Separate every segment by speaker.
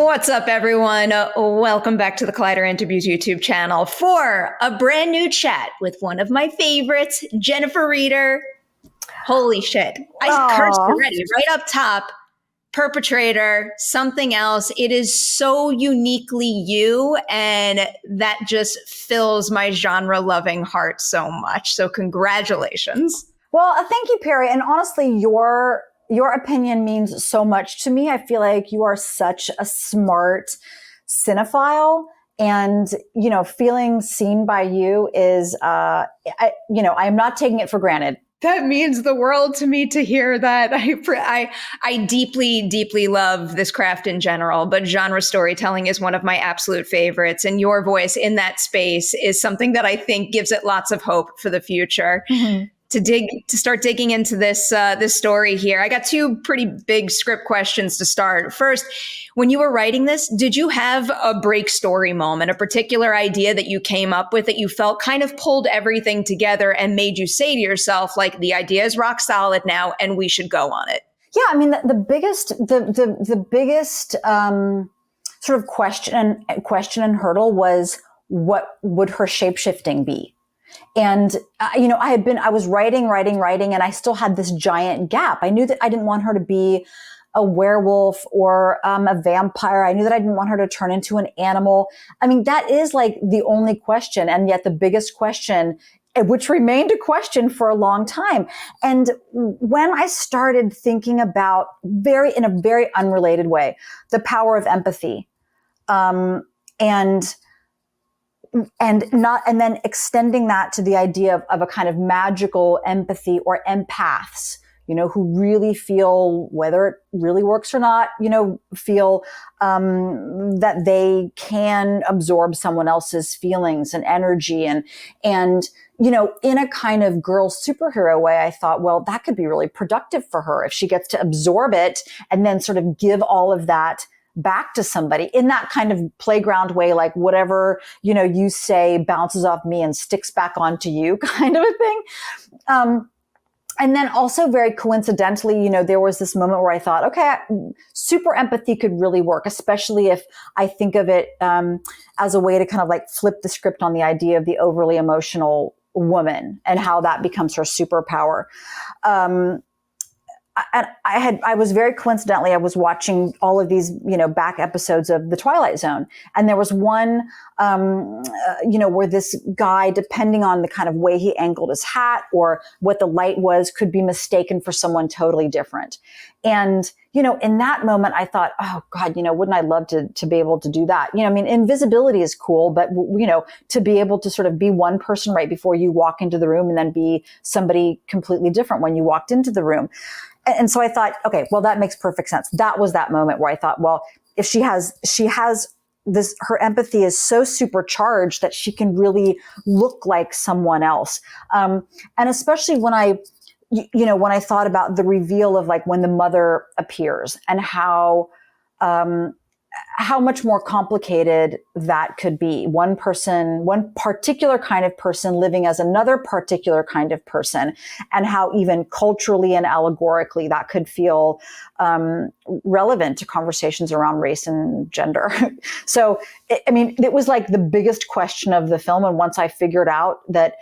Speaker 1: What's up, everyone? Welcome back to the Collider Interviews YouTube channel for a brand new chat with one of my favorites, Jennifer Reeder. Holy shit. I cursed already right up top. Perpetrator, something else. It is so uniquely you, and that just fills my genre-loving heart so much. So congratulations.
Speaker 2: Well, thank you, Perry. And honestly, your opinion means so much to me. I feel like you are such a smart cinephile, and, feeling seen by you is, I am not taking it for granted.
Speaker 1: That means the world to me to hear that. I deeply, deeply love this craft in general, but genre storytelling is one of my absolute favorites. And your voice in that space is something that I think gives it lots of hope for the future. Mm-hmm. To start digging into this story here, I got two pretty big script questions to start. First, when you were writing this, did you have a break story moment, a particular idea that you came up with that you felt kind of pulled everything together and made you say to yourself, like, the idea is rock solid now and we should go on it?
Speaker 2: Yeah, I mean, the biggest sort of question and hurdle was, what would her shapeshifting be? And, I was writing, and I still had this giant gap. I knew that I didn't want her to be a werewolf or a vampire. I knew that I didn't want her to turn into an animal. I mean, that is like the only question, and yet the biggest question, which remained a question for a long time. And when I started thinking about in a very unrelated way, the power of empathy, and then extending that to the idea of a kind of magical empathy or empaths, who really feel, whether it really works or not, feel that they can absorb someone else's feelings and energy. And in a kind of girl superhero way, I thought, well, that could be really productive for her if she gets to absorb it and then sort of give all of that back to somebody in that kind of playground way, like whatever, you say bounces off me and sticks back onto you kind of a thing. And then also very coincidentally, there was this moment where I thought, okay, super empathy could really work, especially if I think of it as a way to kind of like flip the script on the idea of the overly emotional woman and how that becomes her superpower. I was very coincidentally, I was watching all of these, back episodes of The Twilight Zone. And there was one, where this guy, depending on the kind of way he angled his hat or what the light was, could be mistaken for someone totally different. And, in that moment, I thought, oh God, wouldn't I love to be able to do that? Invisibility is cool, but, to be able to sort of be one person right before you walk into the room and then be somebody completely different when you walked into the room. And so I thought, okay, well, that makes perfect sense. That was that moment where I thought, well, if she has this, her empathy is so supercharged that she can really look like someone else. And especially when I thought about the reveal of like when the mother appears and how much more complicated that could be. One particular kind of person living as another particular kind of person, and how even culturally and allegorically that could feel relevant to conversations around race and gender. So, it was like the biggest question of the film. And once I figured out that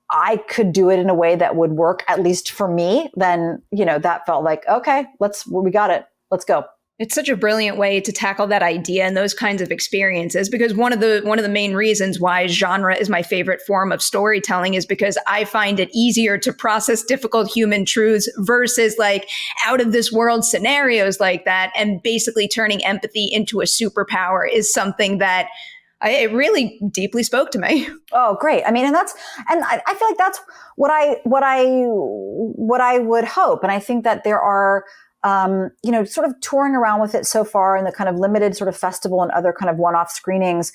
Speaker 2: I could do it in a way that would work, at least for me, then, that felt like, okay, we got it. Let's go.
Speaker 1: It's such a brilliant way to tackle that idea and those kinds of experiences, because one of the main reasons why genre is my favorite form of storytelling is because I find it easier to process difficult human truths versus like out of this world scenarios like that. And basically turning empathy into a superpower is something that it really deeply spoke to me.
Speaker 2: Oh, great. I feel like that's what I would hope. And I think that there are, sort of touring around with it so far in the kind of limited sort of festival and other kind of one-off screenings,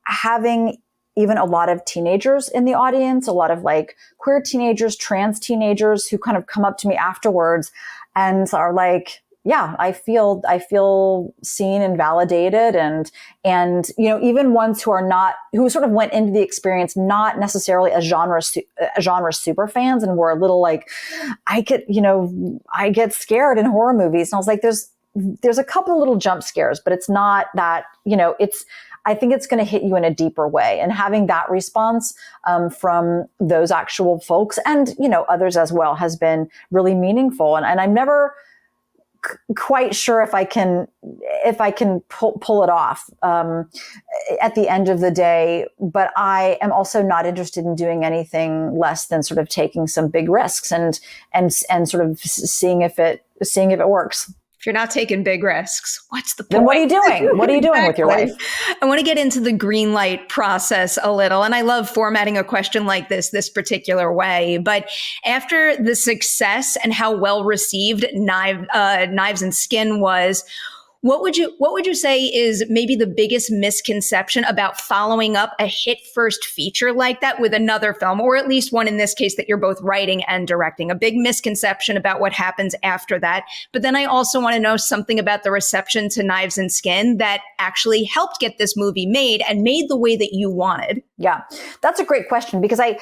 Speaker 2: having even a lot of teenagers in the audience, a lot of like queer teenagers, trans teenagers who kind of come up to me afterwards and are like, yeah, I feel seen and validated, and even ones who sort of went into the experience not necessarily as genre super fans and were a little like, I get scared in horror movies, and I was like, there's a couple little jump scares, but it's not that, I think it's going to hit you in a deeper way. And having that response from those actual folks and, others as well has been really meaningful. And I'm never quite sure if I can pull it off at the end of the day. But I am also not interested in doing anything less than sort of taking some big risks and sort of seeing if it works.
Speaker 1: If you're not taking big risks, what's the point?
Speaker 2: Then what are you doing? What are you doing with your life?
Speaker 1: I want to get into the green light process a little. And I love formatting a question like this particular way. But after the success and how well received Knives and Skin was, what would you say is maybe the biggest misconception about following up a hit first feature like that with another film, or at least one in this case that you're both writing and directing? A big misconception about what happens after that. But then I also want to know something about the reception to Knives and Skin that actually helped get this movie made and made the way that you wanted.
Speaker 2: Yeah, that's a great question, because I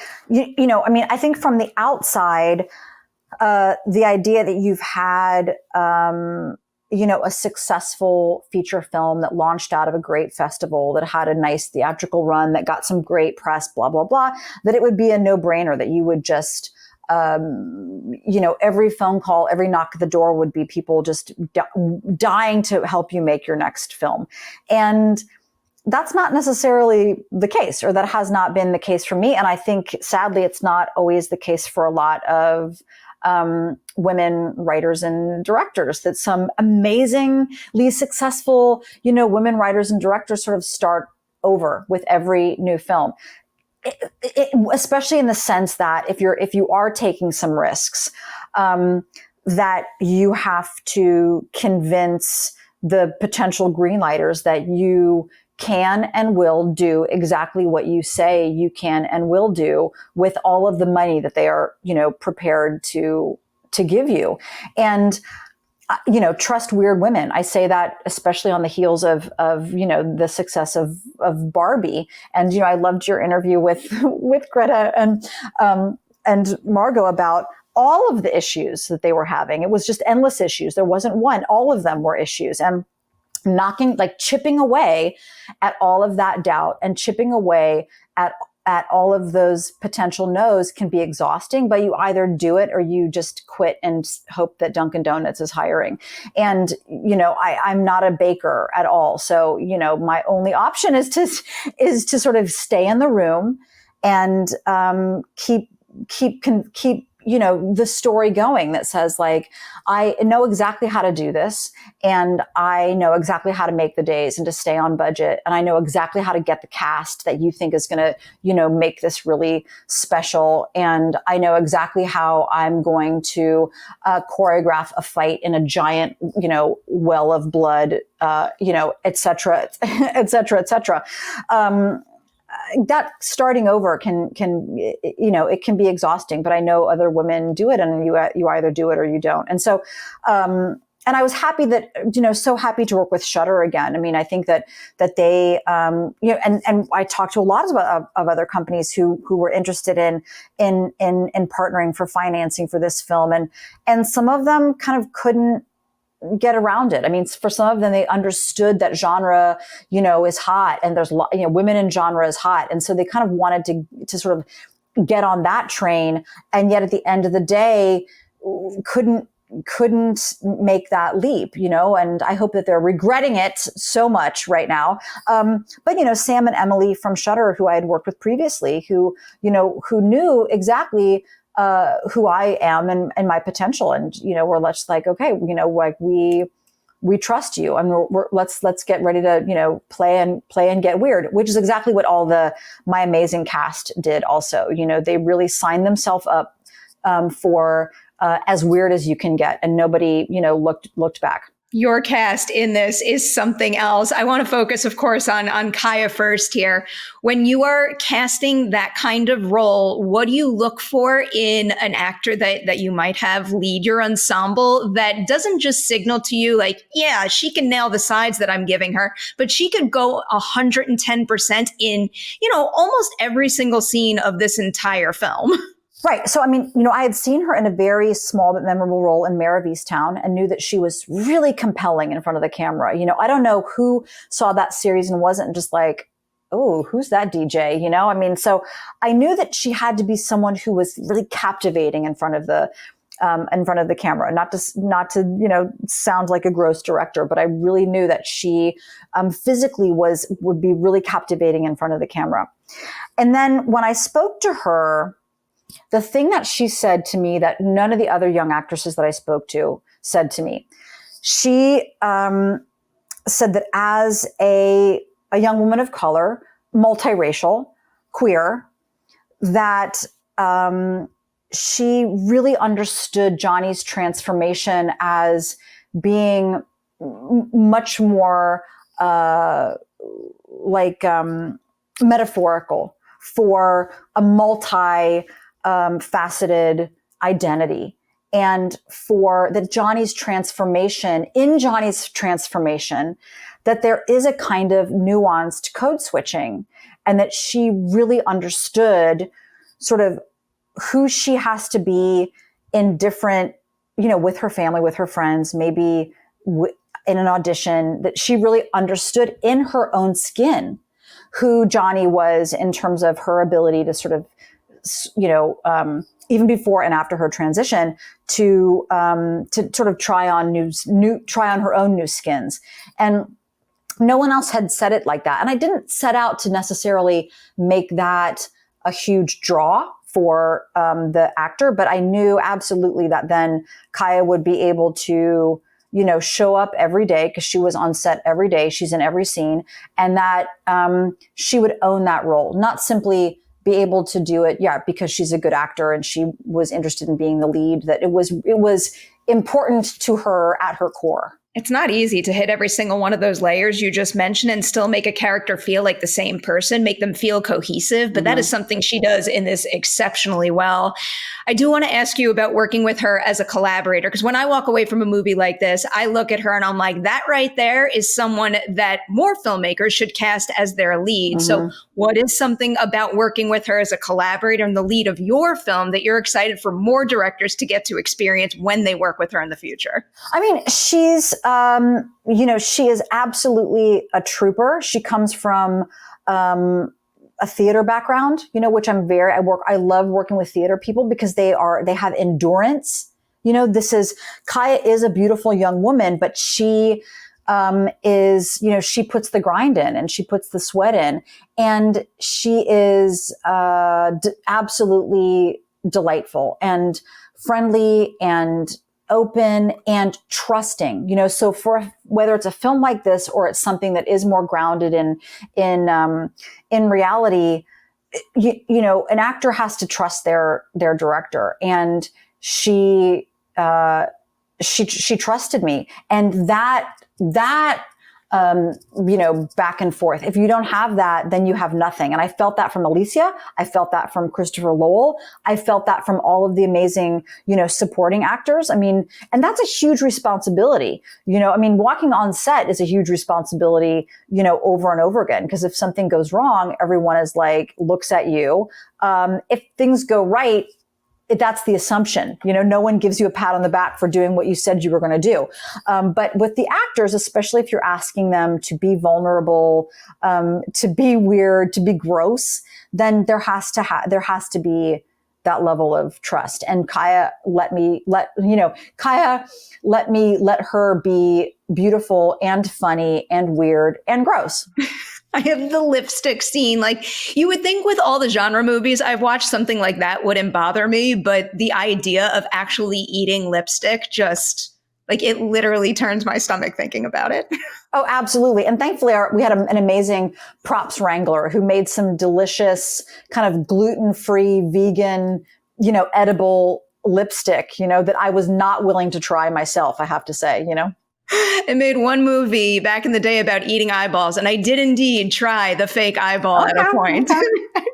Speaker 2: think from the outside, the idea that you've had, a successful feature film that launched out of a great festival, that had a nice theatrical run, that got some great press, blah, blah, blah, that it would be a no-brainer that you would just, every phone call, every knock at the door would be people just dying to help you make your next film. And that's not necessarily the case, or that has not been the case for me. And I think, sadly, it's not always the case for a lot of women writers and directors, that some amazingly successful, women writers and directors sort of start over with every new film. Especially in the sense that if you are taking some risks, that you have to convince the potential greenlighters that you can and will do exactly what you say you can and will do with all of the money that they are, prepared to give you. And, trust weird women. I say that especially on the heels of the success of Barbie. And, I loved your interview with Greta and Margot about all of the issues that they were having. It was just endless issues. There wasn't one. All of them were issues. And chipping away at all of that doubt and chipping away at all of those potential no's can be exhausting, but you either do it or you just quit and hope that Dunkin' Donuts is hiring. And, I'm not a baker at all. So, my only option is to sort of stay in the room and, keep the story going that says, like, I know exactly how to do this, and I know exactly how to make the days and to stay on budget. And I know exactly how to get the cast that you think is going to, make this really special. And I know exactly how I'm going to choreograph a fight in a giant, well of blood, et cetera, et cetera, et cetera. That starting over can it can be exhausting, but I know other women do it, and you either do it or you don't. And so, and I was happy that, so happy to work with Shudder again. I mean, I think that they, and I talked to a lot of other companies who were interested in partnering for financing for this film. And some of them kind of couldn't get around it. I mean, for some of them, they understood that genre, is hot, and there's women in genre is hot. And so they kind of wanted to sort of get on that train. And yet at the end of the day, couldn't make that leap, and I hope that they're regretting it so much right now. But, Sam and Emily from Shudder, who I had worked with previously, who knew exactly who I am and my potential. And, we're just like, okay, we trust you, and let's get ready to, play and get weird, which is exactly what all my amazing cast did also. They really signed themselves up, for, as weird as you can get. And nobody, looked back.
Speaker 1: Your cast in this is something else. I want to focus, of course, on Kaya first here. When you are casting that kind of role, what do you look for in an actor that you might have lead your ensemble that doesn't just signal to you like, yeah, she can nail the sides that I'm giving her, but she could go 110% in, almost every single scene of this entire film?
Speaker 2: Right. So, I mean, I had seen her in a very small but memorable role in Mare of Easttown and knew that she was really compelling in front of the camera. I don't know who saw that series and wasn't just like, oh, who's that DJ? I mean, so I knew that she had to be someone who was really captivating in front of the camera. Not to sound like a gross director, but I really knew that she physically would be really captivating in front of the camera. And then when I spoke to her, the thing that she said to me that none of the other young actresses that I spoke to said to me, she said that as a young woman of color, multiracial, queer, that she really understood Johnny's transformation as being much more metaphorical for a faceted identity, and for that Johnny's transformation, that there is a kind of nuanced code switching, and that she really understood sort of who she has to be in different, with her family, with her friends, maybe in an audition, that she really understood in her own skin who Johnny was in terms of her ability to sort of, even before and after her transition, to sort of try on her own new skins. And no one else had said it like that. And I didn't set out to necessarily make that a huge draw for the actor, but I knew absolutely that then Kaya would be able to, show up every day, because she was on set every day. She's in every scene, and that she would own that role, not simply be able to do it, because she's a good actor and she was interested in being the lead, that it was important to her at her core.
Speaker 1: It's not easy to hit every single one of those layers you just mentioned and still make a character feel like the same person, make them feel cohesive. But that is something she does in this exceptionally well. I do want to ask you about working with her as a collaborator, because when I walk away from a movie like this, I look at her and I'm like, that right there is someone that more filmmakers should cast as their lead. So what is something about working with her as a collaborator and the lead of your film that you're excited for more directors to get to experience when they work with her in the future?
Speaker 2: I mean, she's, she is absolutely a trooper. She comes from a theater background, which I love working with theater people, because they have endurance. Kaya is a beautiful young woman, but she is, she puts the grind in and she puts the sweat in, and she is absolutely delightful and friendly and open and trusting, so for whether it's a film like this or it's something that is more grounded in reality, an actor has to trust their director, and she trusted me, and that back and forth. If you don't have that, then you have nothing. And I felt that from Alicia. I felt that from Christopher Lowell. I felt that from all of the amazing, supporting actors. I mean, and that's a huge responsibility. Walking on set is a huge responsibility, over and over again. Because if something goes wrong, everyone is like, looks at you. If things go right, that's the assumption. No one gives you a pat on the back for doing what you said you were going to do. But with the actors, especially if you're asking them to be vulnerable, to be weird, to be gross, then there has to be that level of trust. And Kaya let her be beautiful and funny and weird and gross.
Speaker 1: I have the lipstick scene. Like, you would think with all the genre movies I've watched, something like that wouldn't bother me. But the idea of actually eating lipstick just, like, it literally turns my stomach thinking about it.
Speaker 2: Oh, absolutely. And thankfully we had an amazing props wrangler who made some delicious kind of gluten-free, vegan, edible lipstick, that I was not willing to try myself, I have to say,
Speaker 1: I made one movie back in the day about eating eyeballs, and I did indeed try the fake eyeball at a point.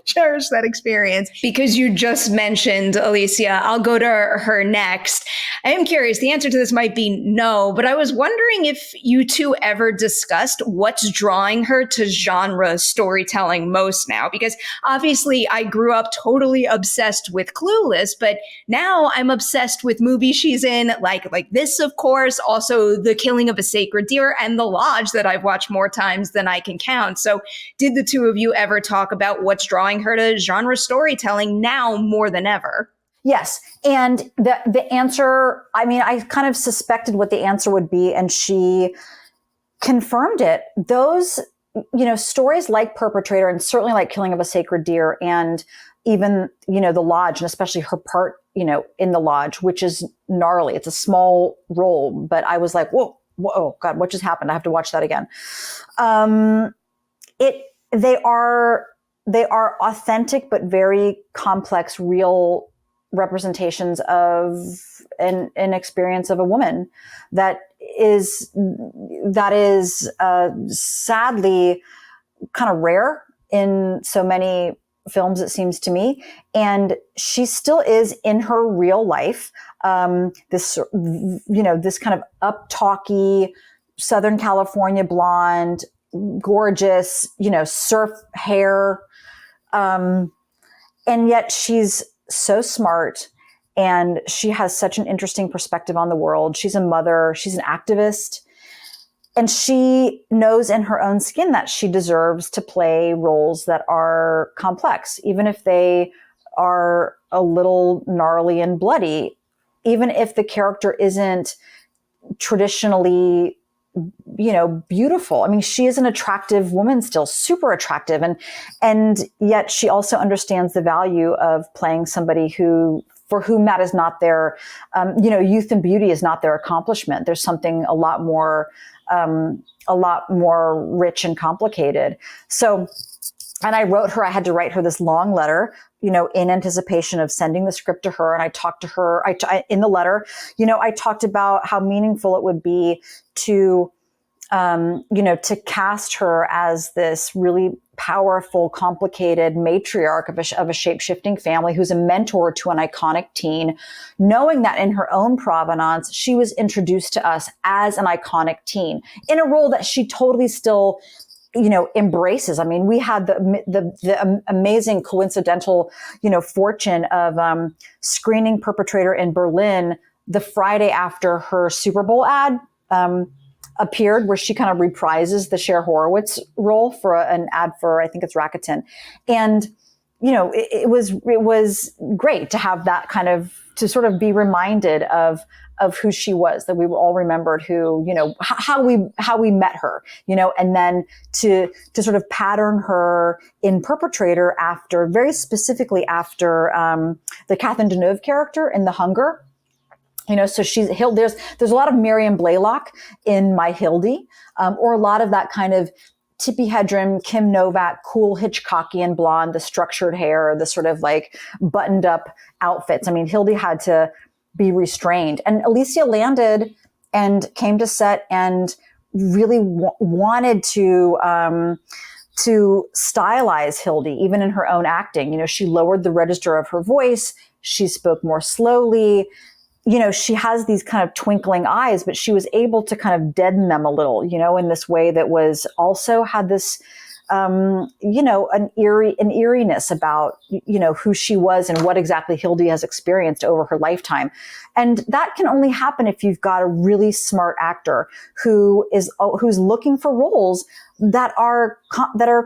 Speaker 1: cherish that experience. Because you just mentioned Alicia, I'll go to her next. I am curious, the answer to this might be no, but I was wondering if you two ever discussed what's drawing her to genre storytelling most now. Because obviously I grew up totally obsessed with Clueless, but now I'm obsessed with movies she's in, like this, of course, also The Killing of a Sacred Deer and The Lodge that I've watched more times than I can count. So did the two of you ever talk about what's drawing her to genre storytelling now more than ever?
Speaker 2: Yes. And the answer, I mean, I kind of suspected what the answer would be, and she confirmed it. Those, stories like Perpetrator, and certainly like Killing of a Sacred Deer, and even, The Lodge, and especially her part, in The Lodge, which is gnarly. It's a small role, but I was like, whoa, God, what just happened? I have to watch that again. They are authentic, but very complex, real representations of an experience of a woman that is sadly kind of rare in so many films, it seems to me. And she still is in her real life. This kind of up-talky Southern California blonde, gorgeous, surf hair. And yet she's so smart, and she has such an interesting perspective on the world. She's a mother, she's an activist, and she knows in her own skin that she deserves to play roles that are complex, even if they are a little gnarly and bloody, even if the character isn't traditionally beautiful. I mean, she is an attractive woman still, super attractive. And yet she also understands the value of playing somebody for whom that is not their, youth and beauty is not their accomplishment. There's something a lot more rich and complicated. So, and I had to write her this long letter, in anticipation of sending the script to her. And I talked to her, in the letter, I talked about how meaningful it would be to, to cast her as this really powerful, complicated matriarch of a shape-shifting family who's a mentor to an iconic teen, knowing that in her own provenance, she was introduced to us as an iconic teen in a role that she totally still embraces. I mean, we had the amazing coincidental, fortune of screening Perpetrator in Berlin the Friday after her Super Bowl ad appeared, where she kind of reprises the Cher Horowitz role for an ad for, I think it's Rakuten. And, it was great to have that kind of, to sort of be reminded of who she was, that we all remembered who, how we met her, and then to sort of pattern her in Perpetrator very specifically after the Catherine Deneuve character in The Hunger. So there's a lot of Miriam Blaylock in My Hildy, or a lot of that kind of Tippi Hedren, Kim Novak, cool Hitchcockian blonde, the structured hair, the sort of like buttoned up outfits. I mean, Hildy had to be restrained, and Alicia landed and came to set and really wanted to stylize Hildy, even in her own acting. She lowered the register of her voice. She spoke more slowly. She has these kind of twinkling eyes, but she was able to kind of deaden them a little, in this way that was also had this, an eeriness about, who she was and what exactly Hildy has experienced over her lifetime. And that can only happen if you've got a really smart actor who's looking for roles that are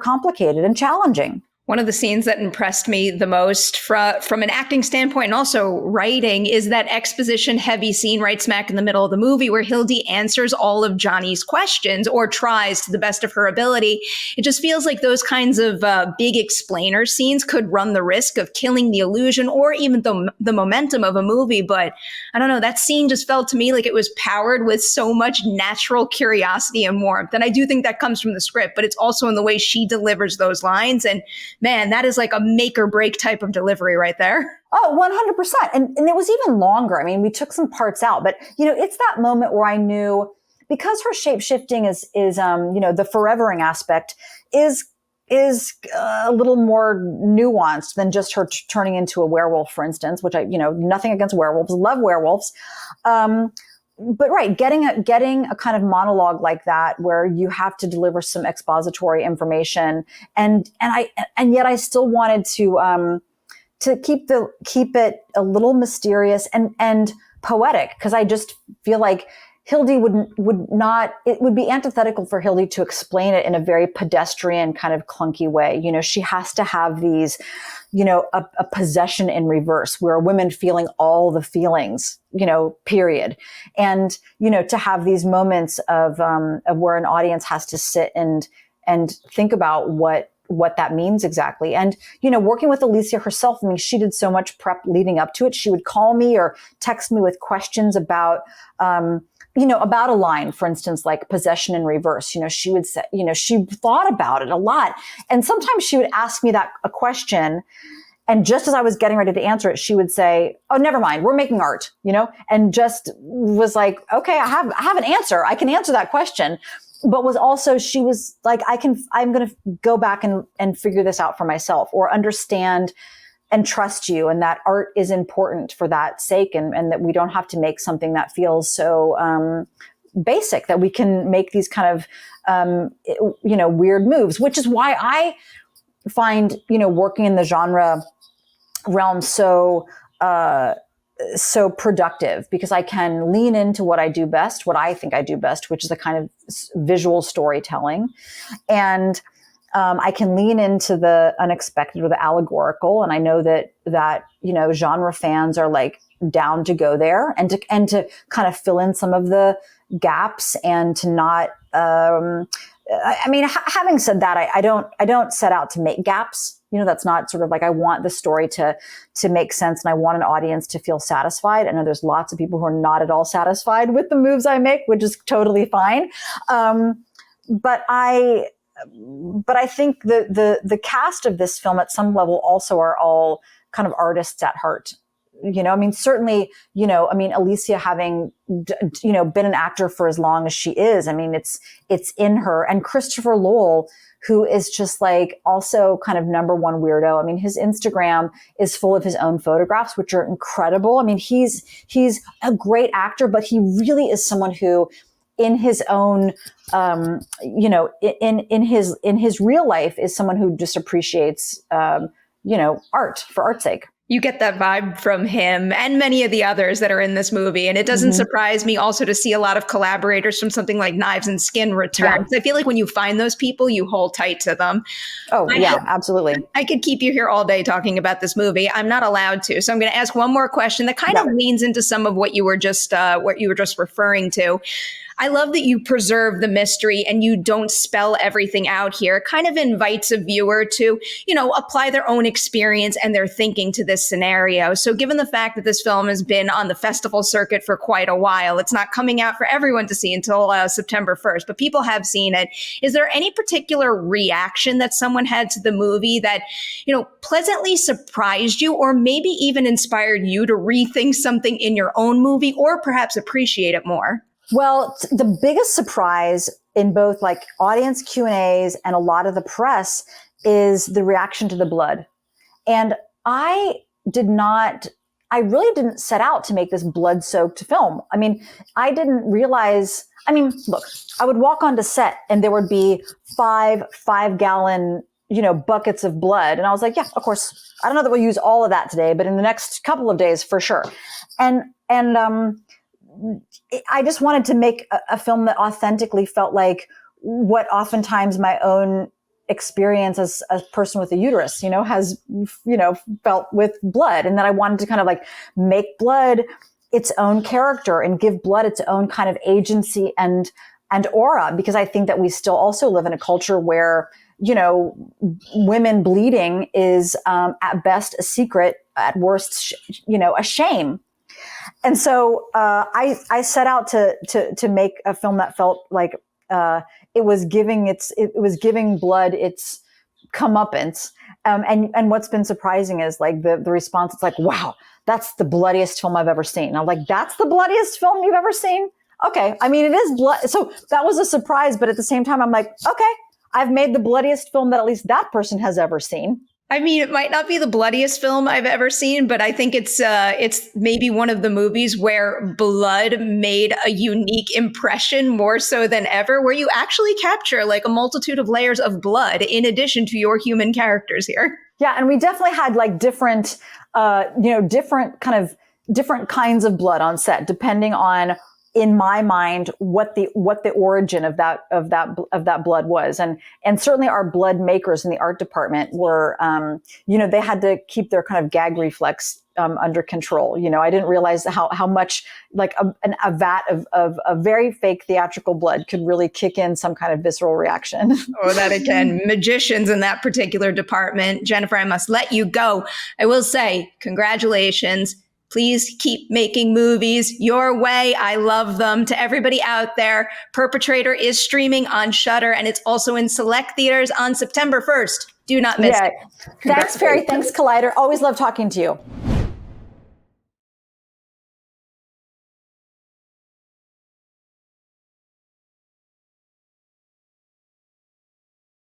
Speaker 2: complicated and challenging.
Speaker 1: One of the scenes that impressed me the most from an acting standpoint and also writing is that exposition heavy scene right smack in the middle of the movie where Hildy answers all of Johnny's questions, or tries to the best of her ability. It just feels like those kinds of big explainer scenes could run the risk of killing the illusion or even the momentum of a movie. But I don't know, that scene just felt to me like it was powered with so much natural curiosity and warmth. And I do think that comes from the script, but it's also in the way she delivers those lines. And man, that is like a make or break type of delivery right there.
Speaker 2: Oh, 100%. And it was even longer. I mean, we took some parts out, but it's that moment where I knew, because her shape shifting is the forevering aspect is is a little more nuanced than just her turning into a werewolf, for instance, which nothing against werewolves, love werewolves. But right, getting a kind of monologue like that where you have to deliver some expository information, and yet I still wanted to keep it a little mysterious and poetic, because I just feel like Hildy it would be antithetical for Hildy to explain it in a very pedestrian kind of clunky way. She has to have these, a possession in reverse, where a woman feeling all the feelings, period. And, to have these moments of where an audience has to sit and think about what that means exactly. And, working with Alicia herself, I mean, she did so much prep leading up to it. She would call me or text me with questions about a line, for instance, like possession in reverse. She would say, she thought about it a lot. And sometimes she would ask me a question. And just as I was getting ready to answer it, she would say, "Oh, never mind. We're making art," and just was like, "Okay, I have an answer. I can answer that question." But she was like, I'm going to go back and figure this out for myself, or understand and trust you, and that art is important for that sake, and that we don't have to make something that feels so basic, that we can make these kind of weird moves, which is why I find working in the genre realm so productive, because I can lean into what I do best, what I think I do best, which is a kind of visual storytelling, and I can lean into the unexpected or the allegorical. And I know that genre fans are like down to go there and to kind of fill in some of the gaps, and to not, having said that, I don't set out to make gaps. That's not sort of like, I want the story to make sense, and I want an audience to feel satisfied. I know there's lots of people who are not at all satisfied with the moves I make, which is totally fine. But I think the cast of this film at some level also are all kind of artists at heart. Certainly, Alicia having, been an actor for as long as she is, it's in her. And Christopher Lowell, who is just like also kind of number one weirdo. His Instagram is full of his own photographs, which are incredible. He's a great actor, but he really is someone who, in his own, in his real life, is someone who just appreciates, art for art's sake.
Speaker 1: You get that vibe from him and many of the others that are in this movie. And it doesn't surprise me also to see a lot of collaborators from something like Knives and Skin return. Yeah. I feel like when you find those people, you hold tight to them.
Speaker 2: Oh, yeah, absolutely.
Speaker 1: I could keep you here all day talking about this movie. I'm not allowed to. So I'm going to ask one more question that kind of leans into some of what you were just referring to. I love that you preserve the mystery and you don't spell everything out here. It kind of invites a viewer to, apply their own experience and their thinking to this scenario. So given the fact that this film has been on the festival circuit for quite a while, it's not coming out for everyone to see until September 1st, but people have seen it. Is there any particular reaction that someone had to the movie that, pleasantly surprised you, or maybe even inspired you to rethink something in your own movie, or perhaps appreciate it more?
Speaker 2: Well, the biggest surprise in both like audience Q&As and a lot of the press is the reaction to the blood. And I really didn't set out to make this blood-soaked film. I didn't realize, look, I would walk onto set and there would be five-gallon, buckets of blood. And I was like, yeah, of course. I don't know that we'll use all of that today, but in the next couple of days for sure. And I just wanted to make a film that authentically felt like what oftentimes my own experience as a person with a uterus, has, felt with blood. And that I wanted to kind of like make blood its own character and give blood its own kind of agency and aura, because I think that we still also live in a culture where, women bleeding is at best a secret, at worst, a shame. And so I set out to make a film that felt like it was giving blood its comeuppance. And what's been surprising is like the response. It's like, wow, that's the bloodiest film I've ever seen. And I'm like, that's the bloodiest film you've ever seen? Okay, it is blood. So that was a surprise, but at the same time, I'm like, okay, I've made the bloodiest film that at least that person has ever seen.
Speaker 1: I mean, it might not be the bloodiest film I've ever seen, but I think it's maybe one of the movies where blood made a unique impression more so than ever, where you actually capture like a multitude of layers of blood in addition to your human characters here.
Speaker 2: Yeah, and we definitely had like different different kinds of blood on set, depending on, in my mind, what the origin of that blood was, and certainly our blood makers in the art department were, they had to keep their kind of gag reflex under control. I didn't realize how much like a vat of very fake theatrical blood could really kick in some kind of visceral reaction.
Speaker 1: Oh, that again, magicians in that particular department. Jennifer, I must let you go. I will say, congratulations. Please keep making movies your way. I love them. To everybody out there, Perpetrator is streaming on Shudder, and it's also in select theaters on September 1st. Do not miss it.
Speaker 2: Thanks, Perry. Thanks, Collider. Always love talking to you.